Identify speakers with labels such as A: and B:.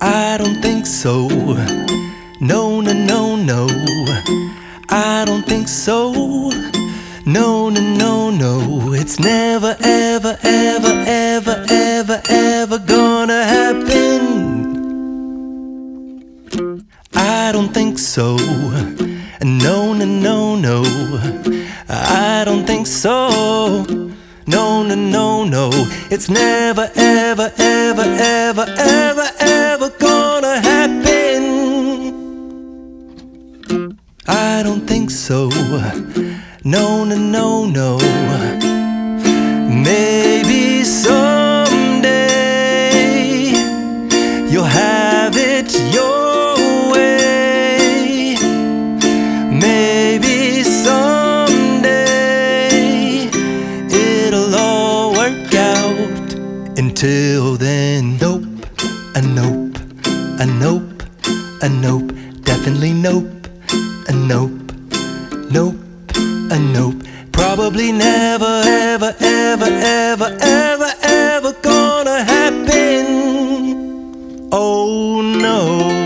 A: I don't think so. No, no, no, no. I don't think so. No, no, no, no. It's never, ever, ever, ever, ever, ever gonna happen. I don't think so. No, no, no, no. I don't think so. No, no, no, no. It's never, ever, ever, ever, ever, ever gonna happen. I don't think so. No, no, no, no. Maybe someday you'll have it your way. Maybe someday it'll all work out. Until then, nope, a nope, a nope, a nope, definitely nope, a nope, nope, a nope. Probably never, ever, ever, ever, ever, ever gonna happen. Oh no.